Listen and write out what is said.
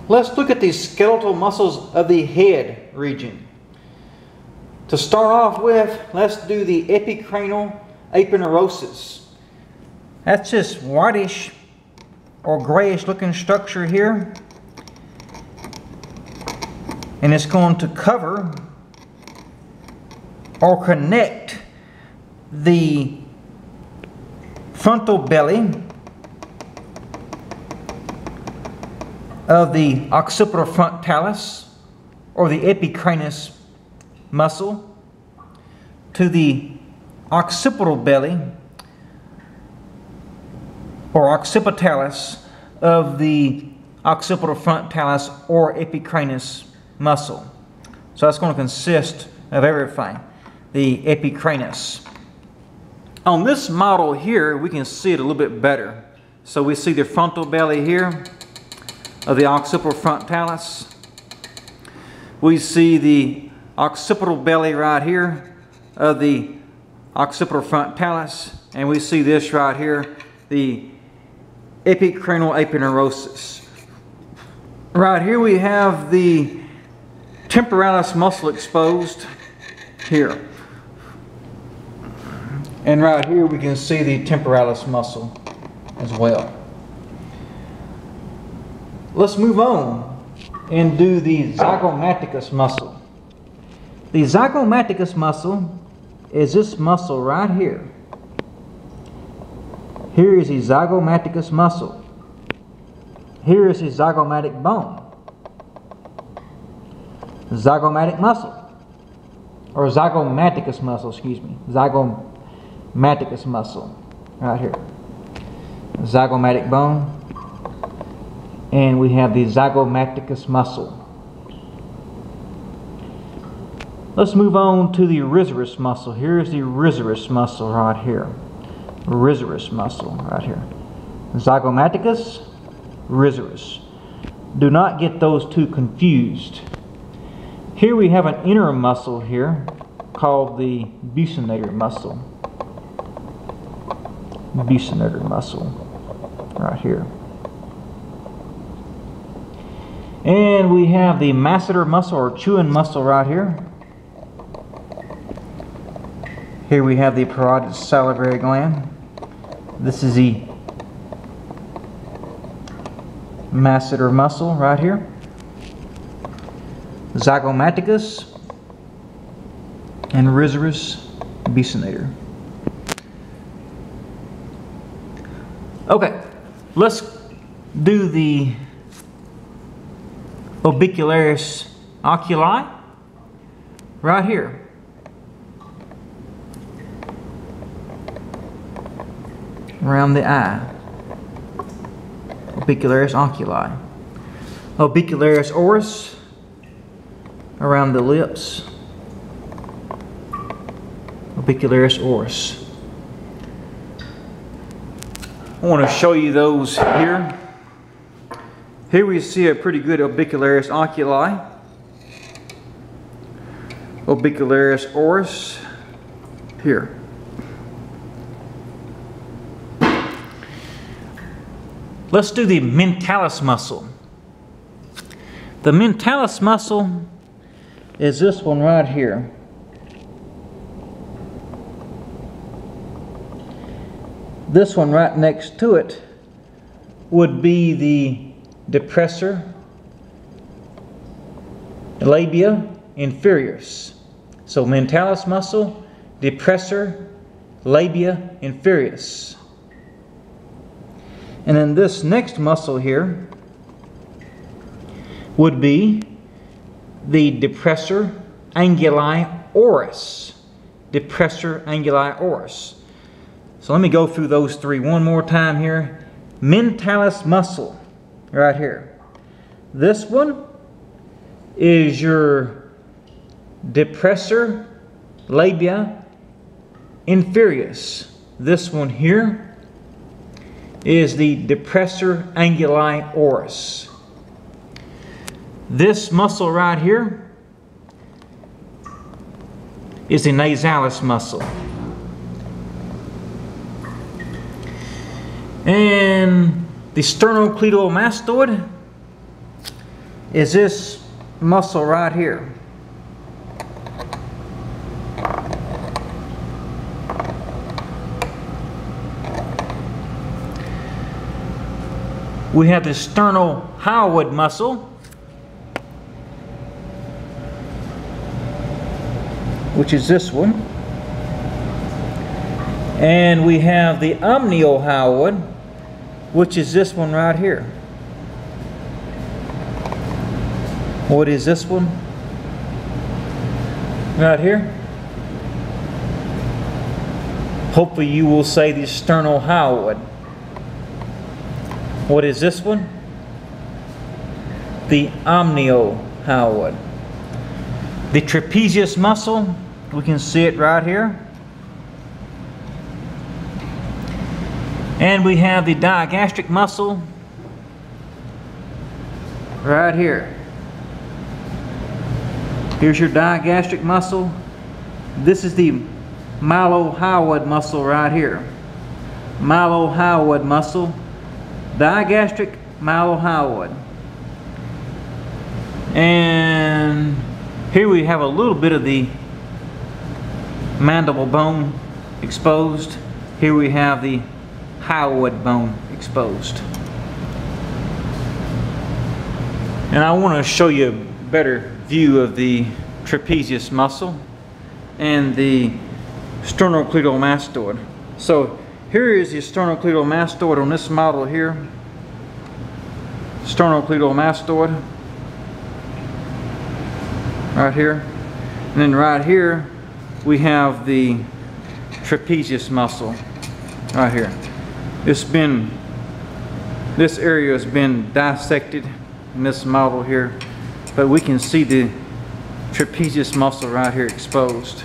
Let's look at the skeletal muscles of the head region. To start off with, let's do the epicranial aponeurosis. That's this whitish or grayish looking structure here. And it's going to cover or connect the frontal belly of the occipital frontalis or the epicranius muscle to the occipital belly or occipitalis of the occipital frontalis or epicranius muscle. So that's going to consist of everything. The epicranius. On this model here, we can see it a little bit better. So we see the frontal belly here of the occipital frontalis. We see the occipital belly right here of the occipital frontalis, and we see this right here, the epicranial aponeurosis. Right here we have the temporalis muscle exposed here. And right here we can see the temporalis muscle as well. Let's move on and do the Zygomaticus muscle. The Zygomaticus muscle is this muscle right here. Here is the Zygomaticus muscle. Here is the zygomatic bone. Zygomatic muscle. Or Zygomaticus muscle, excuse me. Zygomaticus muscle. Right here. Zygomatic bone. And we have the Zygomaticus muscle. Let's move on to the Richardson muscle. Here's the Richardson muscle right here. Richardson muscle right here. Zygomaticus, Richardson. Do not get those two confused. Here we have an inner muscle here called the buccinator muscle. Buccinator muscle right here. And we have the masseter muscle or chewing muscle right here. Here we have the parotid salivary gland. This is the masseter muscle right here. Zygomaticus and Richardson buccinator. Okay, let's do the orbicularis oculi right here. Around the eye. Orbicularis oculi. Orbicularis oris around the lips. Orbicularis oris. I want to show you those here. Here we see a pretty good orbicularis oculi. Orbicularis oris here. Let's do the mentalis muscle. The mentalis muscle is this one right here. This one right next to it would be the depressor labia inferius. So mentalis muscle, depressor labia inferius. And then this next muscle here would be the depressor anguli oris. Depressor anguli oris. So let me go through those three one more time here. Mentalis muscle right here. This one is your depressor labia inferius. This one here is the depressor anguli oris. This muscle right here is the nasalis muscle. And the sternocleidomastoid is this muscle right here. We have the sternal-hyoid muscle, which is this one. And we have the omniohyoid, which is this one right here. What is this one? Right here. Hopefully you will say the sternal-hyoid. What is this one? The omniohyoid. The trapezius muscle, we can see it right here. And we have the digastric muscle right here. Here's your digastric muscle. This is the mylohyoid muscle right here. Mylohyoid muscle. Digastric, mylohyoid. And here we have a little bit of the mandible bone exposed. Here we have the hyoid bone exposed. And I want to show you a better view of the trapezius muscle and the sternocleidomastoid. So here is the sternocleidomastoid on this model here. Sternocleidomastoid right here. And then right here we have the trapezius muscle right here. This area has been dissected in this model here, but we can see the trapezius muscle right here exposed.